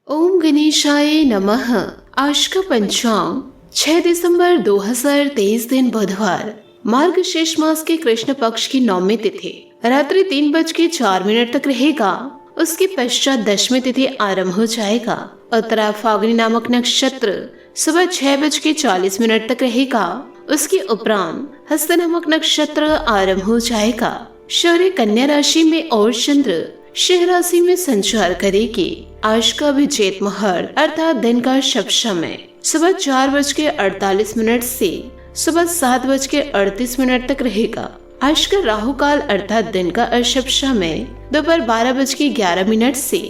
ओम गणेशाय नमः। आज का पंचांग 6 दिसंबर 2023 दिन बुधवार, मार्गशीर्ष मास के कृष्ण पक्ष की नौमी तिथि रात्रि 3:04 तक रहेगा। उसके पश्चात दशमी तिथि आरंभ हो जाएगा। उत्तरा फाल्गुनी नामक नक्षत्र सुबह 6:40 तक रहेगा। उसके उपरांत हस्त नामक नक्षत्र आरंभ हो जाएगा। सूर्य कन्या राशि में और चंद्र सिंह राशि में संचार करेगी। आज का अभिजीत मुहूर्त अर्थात दिन का शुभ समय सुबह 4:48 से सुबह 7:38 तक रहेगा। आज का राहु काल अर्थात दिन का अशुभ समय दोपहर 12:11 से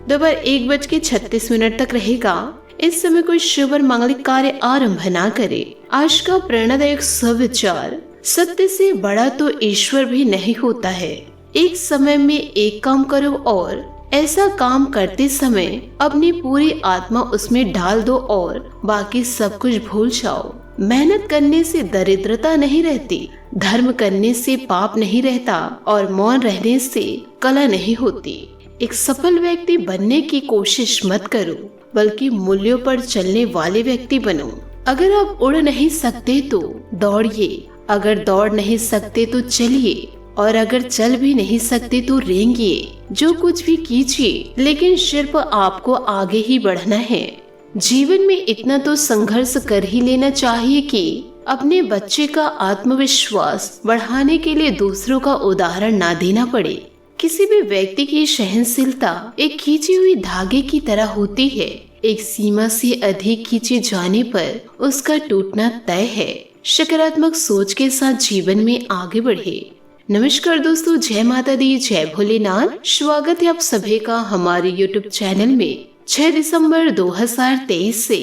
दोपहर 1:36 तक रहेगा। इस समय कोई शुभ और मांगलिक कार्य आरंभ न करे। आज का प्रेरणादायक सुविचार, सत्य से बड़ा तो ईश्वर भी नहीं होता है। एक समय में एक काम करो और ऐसा काम करते समय अपनी पूरी आत्मा उसमें डाल दो और बाकी सब कुछ भूल जाओ। मेहनत करने से दरिद्रता नहीं रहती, धर्म करने से पाप नहीं रहता और मौन रहने से कला नहीं होती। एक सफल व्यक्ति बनने की कोशिश मत करो, बल्कि मूल्यों पर चलने वाले व्यक्ति बनो। अगर आप उड़ नहीं सकते तो दौड़िए, अगर दौड़ नहीं सकते तो चलिए और अगर चल भी नहीं सकते तो रेंगिए। जो कुछ भी कीजिए, लेकिन सिर्फ आपको आगे ही बढ़ना है। जीवन में इतना तो संघर्ष कर ही लेना चाहिए कि अपने बच्चे का आत्मविश्वास बढ़ाने के लिए दूसरों का उदाहरण ना देना पड़े। किसी भी व्यक्ति की सहनशीलता एक खींची हुई धागे की तरह होती है। एक सीमा से अधिक खींचे जाने पर उसका टूटना तय है। सकारात्मक सोच के साथ जीवन में आगे बढ़े। नमस्कार दोस्तों, जय माता दी, जय भोलेनाथ। स्वागत है आप सभी का हमारे YouTube चैनल में। 6 दिसंबर 2023 से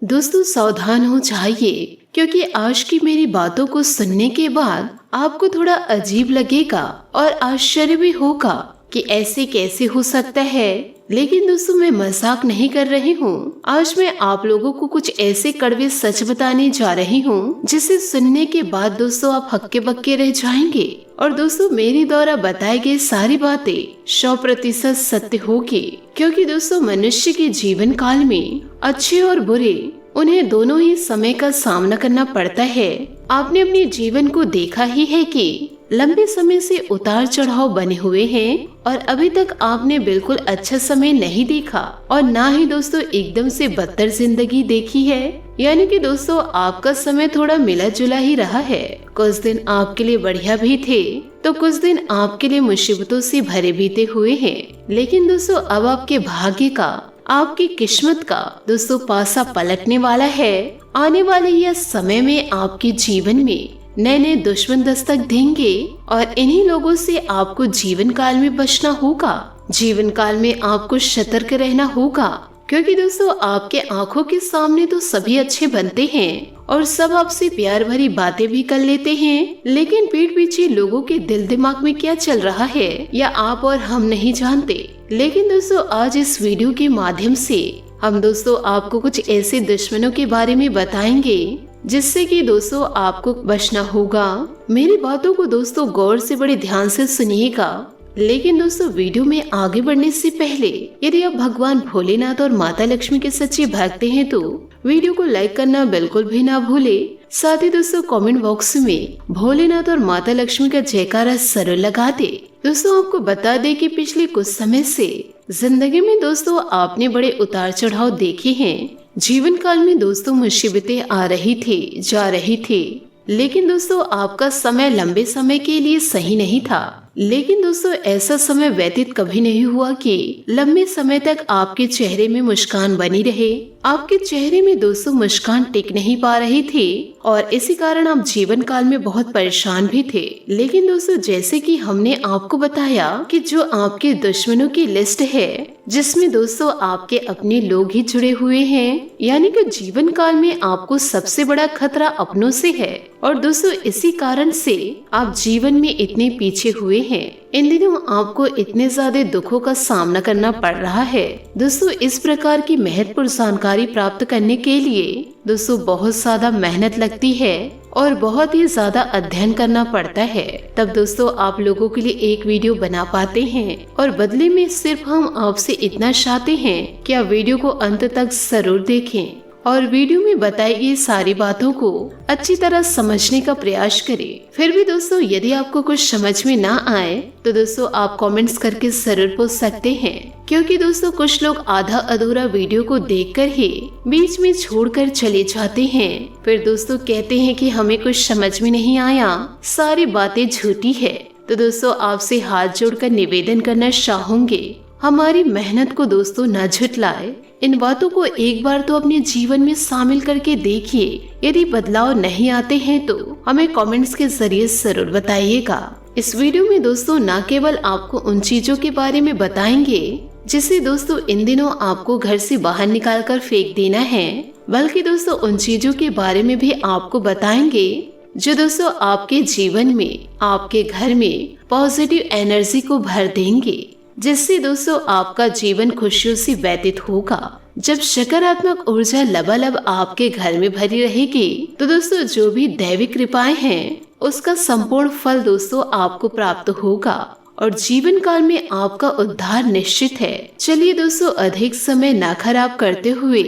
दोस्तों सावधान हो जाइए, क्योंकि आज की मेरी बातों को सुनने के बाद आपको थोड़ा अजीब लगेगा और आश्चर्य भी होगा कि ऐसे कैसे हो सकता है। लेकिन दोस्तों, मैं मजाक नहीं कर रही हूँ। आज मैं आप लोगों को कुछ ऐसे कड़वे सच बताने जा रही हूँ जिसे सुनने के बाद दोस्तों आप हक्के बक्के रह जाएंगे। और दोस्तों, मेरी द्वारा बताई गई सारी बातें 100% सत्य होगी, क्योंकि दोस्तों मनुष्य के जीवन काल में अच्छे और बुरे उन्हें दोनों ही समय का सामना करना पड़ता है। आपने अपने जीवन को देखा ही है कि लंबे समय से उतार चढ़ाव बने हुए हैं और अभी तक आपने बिल्कुल अच्छा समय नहीं देखा और ना ही दोस्तों एकदम से बदतर जिंदगी देखी है। यानी कि दोस्तों आपका समय थोड़ा मिला जुला ही रहा है। कुछ दिन आपके लिए बढ़िया भी थे तो कुछ दिन आपके लिए मुसीबतों से भरे बीते हुए हैं। लेकिन दोस्तों अब आपके भाग्य का, आपकी किस्मत का दोस्तों पासा पलटने वाला है। आने वाले यह समय में आपके जीवन में नए नए दुश्मन दस्तक देंगे और इन्हीं लोगों से आपको जीवन काल में बचना होगा। जीवन काल में आपको सतर्क रहना होगा, क्योंकि दोस्तों आपके आंखों के सामने तो सभी अच्छे बनते हैं और सब आपसे प्यार भरी बातें भी कर लेते हैं, लेकिन पीठ पीछे लोगों के दिल दिमाग में क्या चल रहा है या आप और हम नहीं जानते। लेकिन दोस्तों आज इस वीडियो के माध्यम से हम दोस्तों आपको कुछ ऐसे दुश्मनों के बारे में बताएंगे जिससे कि दोस्तों आपको बचना होगा। मेरी बातों को दोस्तों गौर से बड़े ध्यान से सुनिएगा। लेकिन दोस्तों वीडियो में आगे बढ़ने से पहले यदि आप भगवान भोलेनाथ और माता लक्ष्मी के सच्चे भक्त हैं तो वीडियो को लाइक करना बिल्कुल भी ना भूले। साथ ही दोस्तों कमेंट बॉक्स में भोलेनाथ और माता लक्ष्मी का जयकारा जरूर लगा दे। दोस्तों आपको बता दे कि पिछले कुछ समय से जिंदगी में दोस्तों आपने बड़े उतार चढ़ाव देखे हैं। जीवन काल में दोस्तों मुसीबतें आ रही थी, जा रही थी, लेकिन दोस्तों आपका समय लंबे समय के लिए सही नहीं था। लेकिन दोस्तों ऐसा समय व्यतीत कभी नहीं हुआ कि लंबे समय तक आपके चेहरे में मुस्कान बनी रहे। आपके चेहरे में दोस्तों मुस्कान टिक नहीं पा रही थी और इसी कारण आप जीवन काल में बहुत परेशान भी थे। लेकिन दोस्तों जैसे कि हमने आपको बताया कि जो आपके दुश्मनों की लिस्ट है, जिसमें दोस्तों आपके अपने लोग ही जुड़े हुए हैं, यानी कि जीवन काल में आपको सबसे बड़ा खतरा अपनों से है और दोस्तों इसी कारण से आप जीवन में इतने पीछे हुए हैं। इन दिनों आपको इतने ज्यादा दुखों का सामना करना पड़ रहा है। दोस्तों इस प्रकार की महत्वपूर्ण जानकारी प्राप्त करने के लिए दोस्तों बहुत ज्यादा मेहनत लगती है और बहुत ही ज्यादा अध्ययन करना पड़ता है, तब दोस्तों आप लोगों के लिए एक वीडियो बना पाते हैं। और बदले में सिर्फ हम आपसे इतना चाहते हैं कि आप वीडियो को अंत तक जरूर देखें और वीडियो में बताई गई सारी बातों को अच्छी तरह समझने का प्रयास करें। फिर भी दोस्तों यदि आपको कुछ समझ में ना आए तो दोस्तों आप कमेंट्स करके जरूर पूछ सकते हैं, क्योंकि दोस्तों कुछ लोग आधा अधूरा वीडियो को देखकर ही बीच में छोड़कर चले जाते हैं। फिर दोस्तों कहते हैं कि हमें कुछ समझ में नहीं आया, सारी बातें झूठी है। तो दोस्तों आपसे हाथ जोड़कर निवेदन करना चाहूंगी, हमारी मेहनत को दोस्तों न झुटलाए। इन बातों को एक बार तो अपने जीवन में शामिल करके देखिए। यदि बदलाव नहीं आते हैं तो हमें कमेंट्स के जरिए जरूर बताइएगा। इस वीडियो में दोस्तों न केवल आपको उन चीजों के बारे में बताएंगे जिसे दोस्तों इन दिनों आपको घर से बाहर निकाल कर फेंक देना है, बल्कि दोस्तों उन चीजों के बारे में भी आपको बताएंगे जो दोस्तों आपके जीवन में, आपके घर में पॉजिटिव एनर्जी को भर देंगे, जिससे दोस्तों आपका जीवन खुशियों से व्यतीत होगा। जब सकारात्मक ऊर्जा लबालब आपके घर में भरी रहेगी तो दोस्तों जो भी दैविक कृपाएं हैं उसका संपूर्ण फल दोस्तों आपको प्राप्त होगा और जीवन काल में आपका उद्धार निश्चित है। चलिए दोस्तों अधिक समय ना खराब करते हुए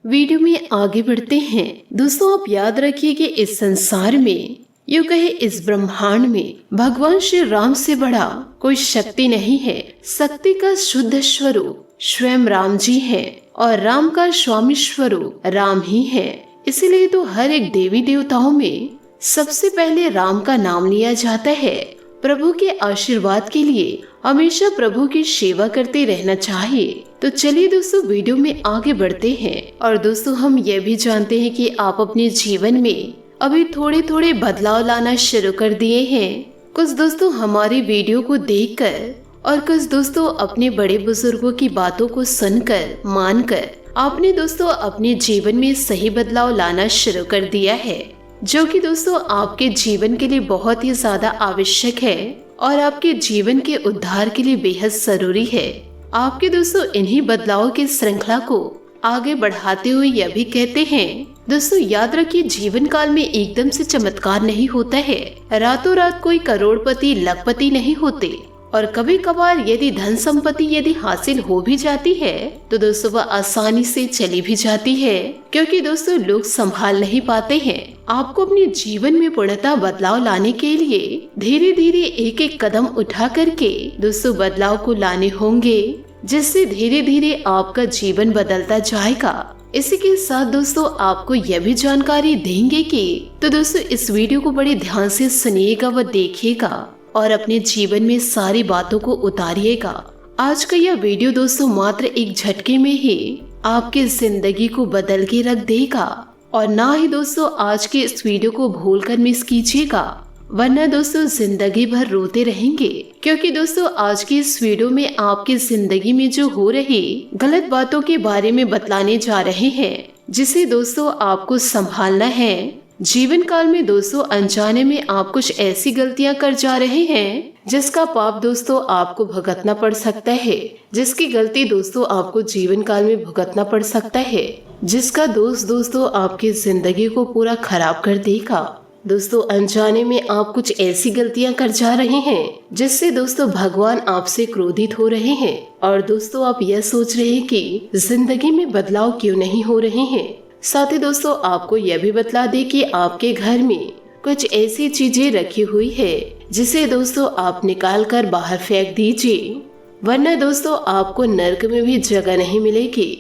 वीडियो में आगे बढ़ते हैं। दोस्तों आप याद रखिए कि इस संसार में, यूं कहे इस ब्रह्मांड में, भगवान श्री राम से बड़ा कोई शक्ति नहीं है। शक्ति का शुद्ध स्वरूप स्वयं राम जी है और राम का स्वामी स्वरूप राम ही है। इसीलिए तो हर एक देवी देवताओं में सबसे पहले राम का नाम लिया जाता है। प्रभु के आशीर्वाद के लिए हमेशा प्रभु की सेवा करते रहना चाहिए। तो चलिए दोस्तों वीडियो में आगे बढ़ते हैं। और दोस्तों हम ये भी जानते हैं कि आप अपने जीवन में अभी थोड़े थोड़े बदलाव लाना शुरू कर दिए हैं। कुछ दोस्तों हमारी वीडियो को देखकर और कुछ दोस्तों अपने बड़े बुजुर्गों की बातों को सुनकर, मानकर आपने दोस्तों अपने जीवन में सही बदलाव लाना शुरू कर दिया है, जो कि दोस्तों आपके जीवन के लिए बहुत ही ज्यादा आवश्यक है और आपके जीवन के उद्धार के लिए बेहद जरूरी है। आपके दोस्तों इन्हीं बदलाव की श्रृंखला को आगे बढ़ाते हुए यह भी कहते हैं, दोस्तों याद रखिए जीवन काल में एकदम से चमत्कार नहीं होता है। रातों रात कोई करोड़पति, लखपति नहीं होते। और कभी कभार यदि धन संपत्ति यदि हासिल हो भी जाती है तो दोस्तों वह आसानी से चली भी जाती है, क्योंकि दोस्तों लोग संभाल नहीं पाते हैं। आपको अपने जीवन में पूर्णतः बदलाव लाने के लिए धीरे धीरे एक एक कदम उठा करके दोस्तों बदलाव को लाने होंगे, जिससे धीरे धीरे आपका जीवन बदलता जाएगा। इसी के साथ दोस्तों आपको यह भी जानकारी देंगे कि तो दोस्तों इस वीडियो को बड़े ध्यान से सुनिएगा व देखिएगा और अपने जीवन में सारी बातों को उतारिएगा। आज का यह वीडियो दोस्तों मात्र एक झटके में ही आपकी जिंदगी को बदल के रख देगा। और ना ही दोस्तों आज के इस वीडियो को भूलकर मिस कीजिएगा, वरना दोस्तों जिंदगी भर रोते रहेंगे। क्योंकि दोस्तों आज की इस वीडियो में आपकी जिंदगी में जो हो रही गलत बातों के बारे में बतलाने जा रहे हैं, जिसे दोस्तों आपको संभालना है। जीवन काल में दोस्तों अनजाने में आप कुछ ऐसी गलतियां कर जा रहे हैं जिसका पाप दोस्तों आपको भुगतना पड़ सकता है, जिसकी गलती दोस्तों आपको जीवन काल में भुगतना पड़ सकता है, जिसका दोस्तों आपकी जिंदगी को पूरा खराब कर देगा। दोस्तों अनजाने में आप कुछ ऐसी गलतियां कर जा रहे हैं जिससे दोस्तों भगवान आपसे क्रोधित हो रहे हैं। और दोस्तों आप यह सोच रहे हैं कि जिंदगी में बदलाव क्यों नहीं हो रहे हैं। साथ ही दोस्तों आपको यह भी बतला दे कि आपके घर में कुछ ऐसी चीजें रखी हुई है जिसे दोस्तों आप निकाल कर बाहर फेंक दीजिए, वरना दोस्तों आपको नर्क में भी जगह नहीं मिलेगी।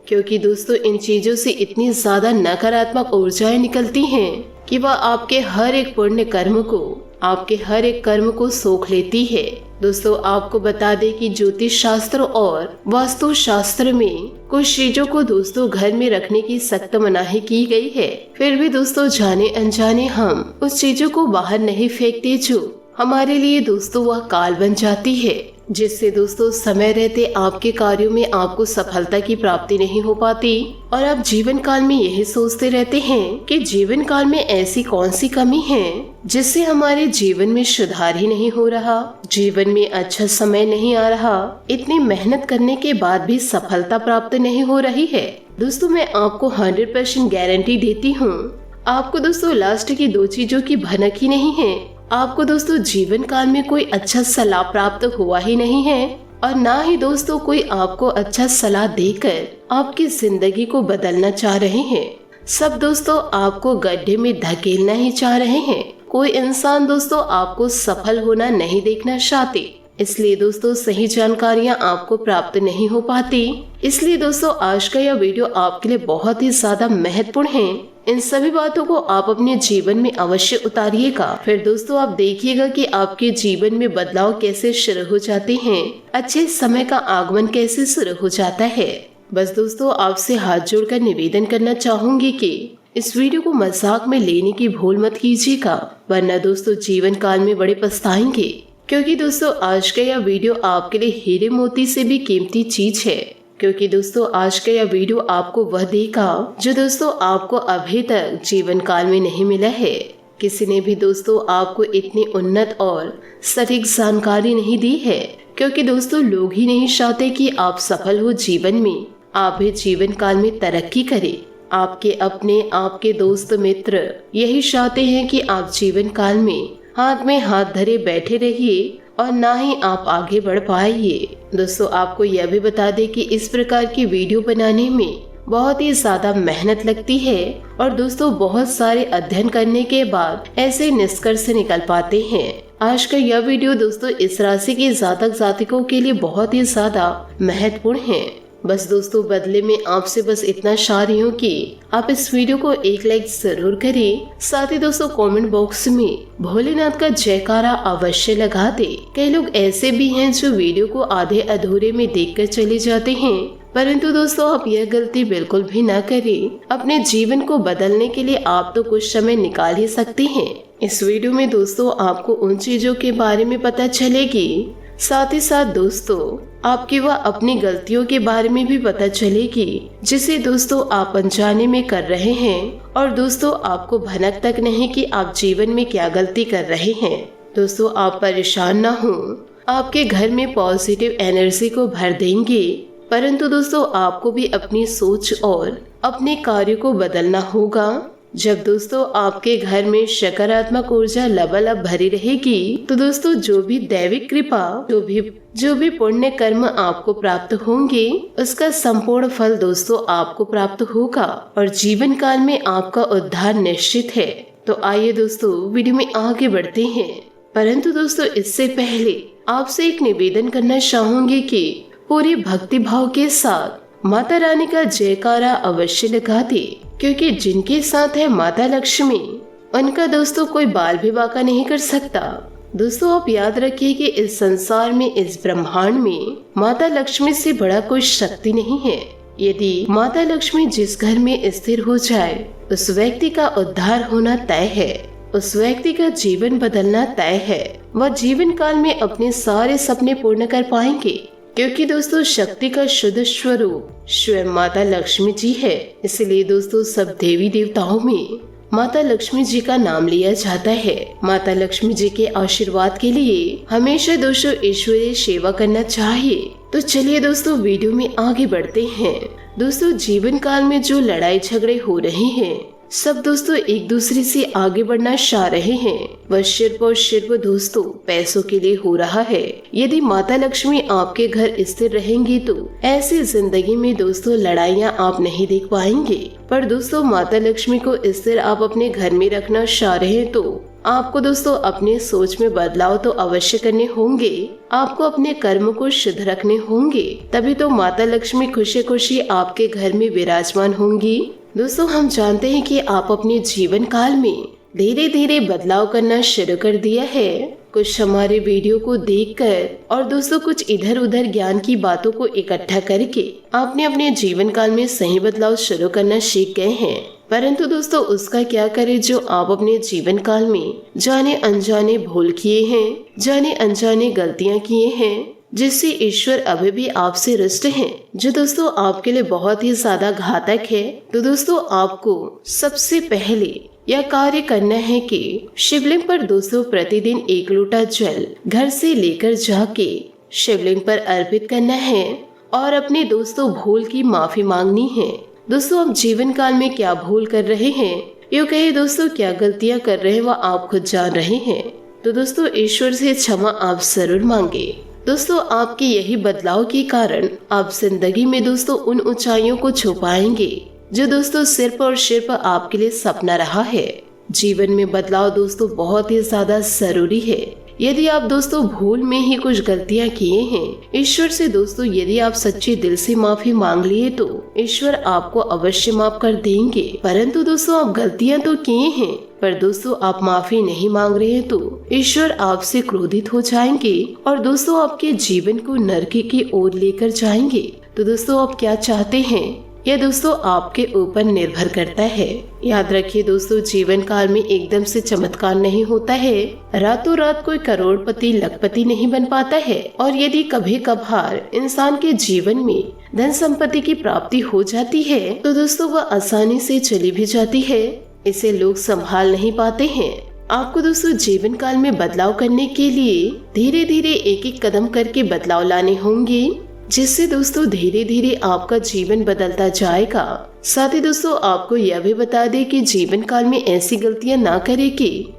क्योंकि दोस्तों इन चीजों से इतनी ज्यादा नकारात्मक ऊर्जाएं निकलती हैं कि वह आपके हर एक पुण्य कर्म को, आपके हर एक कर्म को सोख लेती है। दोस्तों आपको बता दें कि ज्योतिष शास्त्र और वास्तु शास्त्र में कुछ चीजों को दोस्तों घर में रखने की सख्त मनाही की गई है। फिर भी दोस्तों जाने अनजाने हम उस चीजों को बाहर नहीं फेंकते जो हमारे लिए दोस्तों वह काल बन जाती है, जिससे दोस्तों समय रहते आपके कार्यों में आपको सफलता की प्राप्ति नहीं हो पाती। और आप जीवन काल में यही सोचते रहते हैं कि जीवन काल में ऐसी कौन सी कमी है जिससे हमारे जीवन में सुधार ही नहीं हो रहा, जीवन में अच्छा समय नहीं आ रहा, इतनी मेहनत करने के बाद भी सफलता प्राप्त नहीं हो रही है। दोस्तों मैं आपको 100% गारंटी देती हूँ, आपको दोस्तों लास्ट की 2 चीजों की भनक ही नहीं है। आपको दोस्तों जीवन काल में कोई अच्छा सलाह प्राप्त हुआ ही नहीं है और ना ही दोस्तों कोई आपको अच्छा सलाह देकर आपकी जिंदगी को बदलना चाह रहे हैं। सब दोस्तों आपको गड्ढे में धकेलना ही चाह रहे हैं। कोई इंसान दोस्तों आपको सफल होना नहीं देखना चाहते, इसलिए दोस्तों सही जानकारियां आपको प्राप्त नहीं हो पाती। इसलिए दोस्तों आज का यह वीडियो आपके लिए बहुत ही ज्यादा महत्वपूर्ण है। इन सभी बातों को आप अपने जीवन में अवश्य उतारिएगा। फिर दोस्तों आप देखिएगा कि आपके जीवन में बदलाव कैसे शुरू हो जाते हैं, अच्छे समय का आगमन कैसे शुरू हो जाता है। बस दोस्तों आपसे हाथ जोड़कर निवेदन करना चाहूंगी कि इस वीडियो को मजाक में लेने की भूल मत कीजिएगा, वरना दोस्तों जीवन काल में बड़े पछताएंगे। क्योंकि दोस्तों आज का यह वीडियो आपके लिए हीरे मोती से भी कीमती चीज है। क्योंकि दोस्तों आज का यह वीडियो आपको वह देगा जो दोस्तों आपको अभी तक जीवन काल में नहीं मिला है। किसी ने भी दोस्तों आपको इतनी उन्नत और सटीक जानकारी नहीं दी है। क्योंकि दोस्तों लोग ही नहीं चाहते कि आप सफल हो जीवन में, आप भी जीवन काल में तरक्की करें। आपके अपने, आपके दोस्त मित्र यही चाहते हैं कि आप जीवन काल में हाथ धरे बैठे रहिए और ना ही आप आगे बढ़ पाइए। दोस्तों आपको यह भी बता दें कि इस प्रकार की वीडियो बनाने में बहुत ही ज्यादा मेहनत लगती है और दोस्तों बहुत सारे अध्ययन करने के बाद ऐसे निष्कर्ष निकल पाते हैं। आज का यह वीडियो दोस्तों इस राशि के जातक जातिकों के लिए बहुत ही ज्यादा महत्वपूर्ण है। बस दोस्तों बदले में आपसे बस इतना चाह रही हूँ कि आप इस वीडियो को एक लाइक जरूर करें। साथ ही दोस्तों कमेंट बॉक्स में भोलेनाथ का जयकारा अवश्य लगा दे। कई लोग ऐसे भी हैं जो वीडियो को आधे अधूरे में देखकर चले जाते हैं, परंतु दोस्तों आप यह गलती बिल्कुल भी न करें। अपने जीवन को बदलने के लिए आप तो कुछ समय निकाल ही सकते हैं। इस वीडियो में दोस्तों आपको उन चीजों के बारे में पता चलेगी, साथ ही साथ दोस्तों आपकी वह अपनी गलतियों के बारे में भी पता चलेगी जिसे दोस्तों आप अनजाने में कर रहे हैं और दोस्तों आपको भनक तक नहीं कि आप जीवन में क्या गलती कर रहे हैं। दोस्तों आप परेशान न हो, आपके घर में पॉजिटिव एनर्जी को भर देंगे, परंतु दोस्तों आपको भी अपनी सोच और अपने कार्य को बदलना होगा। जब दोस्तों आपके घर में सकारात्मक ऊर्जा लबालब भरी रहेगी तो दोस्तों जो भी दैविक कृपा, जो भी पुण्य कर्म आपको प्राप्त होंगे उसका संपूर्ण फल दोस्तों आपको प्राप्त होगा और जीवन काल में आपका उद्धार निश्चित है। तो आइए दोस्तों वीडियो में आगे बढ़ते हैं, परंतु दोस्तों इससे पहले आपसे एक निवेदन करना चाहूंगी कि पूरी भक्ति भाव के साथ माता रानी का जयकारा अवश्य लगा दे। क्योंकि जिनके साथ है माता लक्ष्मी उनका दोस्तों कोई बाल भी बांका नहीं कर सकता। दोस्तों आप याद रखिए कि इस संसार में, इस ब्रह्मांड में माता लक्ष्मी से बड़ा कोई शक्ति नहीं है। यदि माता लक्ष्मी जिस घर में स्थिर हो जाए उस व्यक्ति का उद्धार होना तय है, उस व्यक्ति का जीवन बदलना तय है। वह जीवन काल में अपने सारे सपने पूर्ण कर पाएंगे। क्योंकि दोस्तों शक्ति का शुद्ध स्वरूप स्वयं माता लक्ष्मी जी है। इसलिए दोस्तों सब देवी देवताओं में माता लक्ष्मी जी का नाम लिया जाता है। माता लक्ष्मी जी के आशीर्वाद के लिए हमेशा दोस्तों ईश्वरीय सेवा करना चाहिए। तो चलिए दोस्तों वीडियो में आगे बढ़ते हैं। दोस्तों जीवन काल में जो लड़ाई झगड़े हो रहे हैं सब दोस्तों एक दूसरे से आगे बढ़ना चाह रहे हैं। वह सिर्फ और सिर्फ दोस्तों पैसों के लिए हो रहा है। यदि माता लक्ष्मी आपके घर स्थिर रहेंगी तो ऐसी जिंदगी में दोस्तों लड़ाइयाँ आप नहीं देख पाएंगे। पर दोस्तों माता लक्ष्मी को स्थिर आप अपने घर में रखना चाह रहे हैं तो आपको दोस्तों अपने सोच में बदलाव तो अवश्य करने होंगे। आपको अपने कर्म को शुद्ध रखने होंगे, तभी तो माता लक्ष्मी खुशी खुशी आपके घर में विराजमान होंगी। दोस्तों हम जानते हैं कि आप अपने जीवन काल में धीरे धीरे बदलाव करना शुरू कर दिया है। कुछ हमारे वीडियो को देखकर और दोस्तों कुछ इधर उधर ज्ञान की बातों को इकट्ठा करके आपने अपने जीवन काल में सही बदलाव शुरू करना सीख गए हैं। परंतु दोस्तों उसका क्या करें जो आप अपने जीवन काल में जाने अनजाने भूल किए हैं, जाने अनजाने गलतियां किए हैं, जिससे ईश्वर अभी भी आपसे रुष्ट हैं, जो दोस्तों आपके लिए बहुत ही ज्यादा घातक है। तो दोस्तों आपको सबसे पहले यह कार्य करना है कि शिवलिंग पर दोस्तों प्रतिदिन 1 लोटा जल घर से लेकर जाके शिवलिंग पर अर्पित करना है और अपने दोस्तों भूल की माफी मांगनी है। दोस्तों आप जीवन काल में क्या भूल कर रहे हैं यूँ कहे दोस्तों, क्या गलतियाँ कर रहे हैं वह आप खुद जान रहे हैं। तो दोस्तों ईश्वर से क्षमा आप जरूर मांगे। दोस्तों आपके यही बदलाव के कारण आप जिंदगी में दोस्तों उन ऊंचाइयों को छू पाएंगे जो दोस्तों सिर्फ और सिर्फ आपके लिए सपना रहा है। जीवन में बदलाव दोस्तों बहुत ही ज्यादा जरूरी है। यदि आप दोस्तों भूल में ही कुछ गलतियां किए हैं, ईश्वर से दोस्तों यदि आप सच्चे दिल से माफी मांग लिए तो ईश्वर आपको अवश्य माफ कर देंगे। परंतु दोस्तों आप गलतियां तो किए हैं पर दोस्तों आप माफी नहीं मांग रहे हैं तो ईश्वर आपसे क्रोधित हो जाएंगे और दोस्तों आपके जीवन को नरक की ओर लेकर जाएंगे। तो दोस्तों आप क्या चाहते हैं, यह दोस्तों आपके ऊपर निर्भर करता है। याद रखिए दोस्तों, जीवन काल में एकदम से चमत्कार नहीं होता है। रातों रात कोई करोड़पति लखपति नहीं बन पाता है। और यदि कभी कभार इंसान के जीवन में धन संपत्ति की प्राप्ति हो जाती है तो दोस्तों वह आसानी से चली भी जाती है। इसे लोग संभाल नहीं पाते हैं। आपको दोस्तों जीवन काल में बदलाव करने के लिए धीरे धीरे एक एक कदम करके बदलाव लाने होंगे, जिससे दोस्तों धीरे धीरे आपका जीवन बदलता जाएगा। साथ ही दोस्तों आपको यह भी बता दें कि जीवन काल में ऐसी गलतियां ना करें कि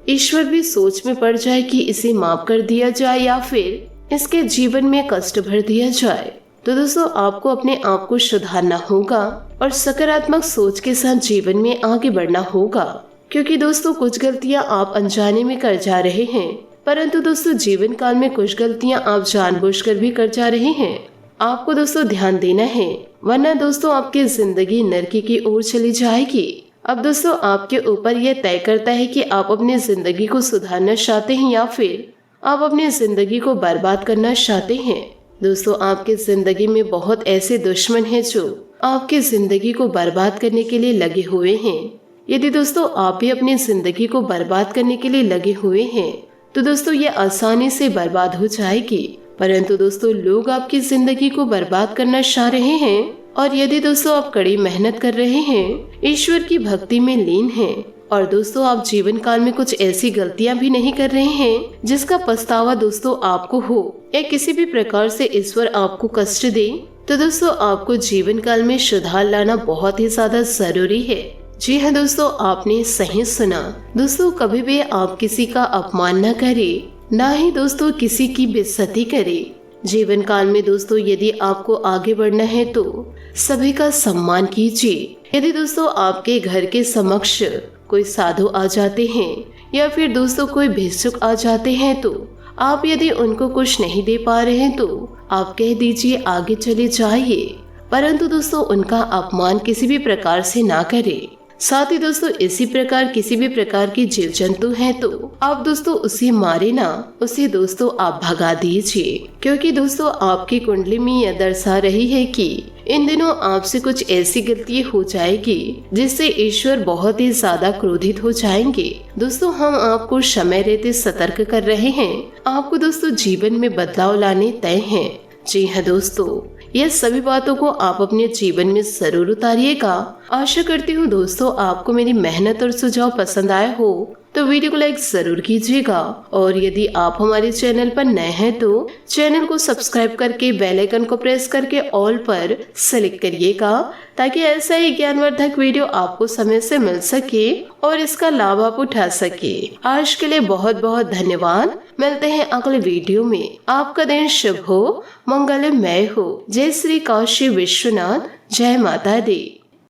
ईश्वर भी सोच में पड़ जाए कि इसे माफ कर दिया जाए या फिर इसके जीवन में कष्ट भर दिया जाए। तो दोस्तों आपको अपने आप को सुधारना होगा और सकारात्मक सोच के साथ जीवन में आगे बढ़ना होगा, क्योंकि दोस्तों कुछ गलतियां आप अनजाने में कर जा रहे हैं, परंतु दोस्तों जीवन काल में कुछ गलतियां आप जानबूझकर भी कर जा रहे हैं। आपको दोस्तों ध्यान देना है, वरना दोस्तों आपकी जिंदगी नरक की ओर चली जाएगी। अब दोस्तों आपके ऊपर यह तय करता है कि आप अपनी जिंदगी को सुधारना चाहते हैं या फिर आप अपनी जिंदगी को बर्बाद करना चाहते हैं। दोस्तों आपकी जिंदगी में बहुत ऐसे दुश्मन हैं जो आपकी जिंदगी को बर्बाद करने के लिए लगे हुए हैं। यदि दोस्तों आप भी अपनी जिंदगी को बर्बाद करने के लिए लगे हुए हैं तो दोस्तों ये आसानी से बर्बाद हो जाएगी। परंतु दोस्तों लोग आपकी जिंदगी को बर्बाद करना चाह रहे हैं। और यदि दोस्तों आप कड़ी मेहनत कर रहे हैं, ईश्वर की भक्ति में लीन हैं और दोस्तों आप जीवन काल में कुछ ऐसी गलतियां भी नहीं कर रहे हैं जिसका पछतावा दोस्तों आपको हो या किसी भी प्रकार से ईश्वर आपको कष्ट दे, तो दोस्तों आपको जीवन काल में सुधार लाना बहुत ही ज्यादा जरूरी है। जी हाँ दोस्तों, आपने सही सुना। दोस्तों कभी भी आप किसी का अपमान न करें, ना ही दोस्तों किसी की बेइज्जती करें। जीवन काल में दोस्तों यदि आपको आगे बढ़ना है तो सभी का सम्मान कीजिए। यदि दोस्तों आपके घर के समक्ष कोई साधु आ जाते हैं या फिर दोस्तों कोई भिक्षुक आ जाते हैं तो आप यदि उनको कुछ नहीं दे पा रहे हैं तो आप कह दीजिए आगे चले जाइए, परंतु दोस्तों उनका अपमान किसी भी प्रकार से ना करें। साथ ही दोस्तों इसी प्रकार किसी भी प्रकार की जीव जंतु है तो आप दोस्तों उसे मारे ना, उसे दोस्तों आप भगा दीजिए, क्योंकि दोस्तों आपकी कुंडली में यह दर्शा रही है कि इन दिनों आपसे कुछ ऐसी गलती हो जाएगी जिससे ईश्वर बहुत ही ज्यादा क्रोधित हो जाएंगे। दोस्तों हम आपको समय रहते सतर्क कर रहे हैं। आपको दोस्तों जीवन में बदलाव लाने तय हैं। जी हाँ दोस्तों, यह सभी बातों को आप अपने जीवन में जरूर उतारिएगा। आशा करती हूँ दोस्तों आपको मेरी मेहनत और सुझाव पसंद आए हो तो वीडियो को लाइक जरूर कीजिएगा। और यदि आप हमारे चैनल पर नए हैं तो चैनल को सब्सक्राइब करके बेल आइकन को प्रेस करके ऑल पर सेलेक्ट करिएगा, ताकि ऐसा ही ज्ञानवर्धक वीडियो आपको समय से मिल सके और इसका लाभ आप उठा सके। आज के लिए बहुत बहुत धन्यवाद। मिलते हैं अगले वीडियो में। आपका दिन शुभ हो, मंगलमय हो। जय श्री काशी विश्वनाथ, जय माता दी।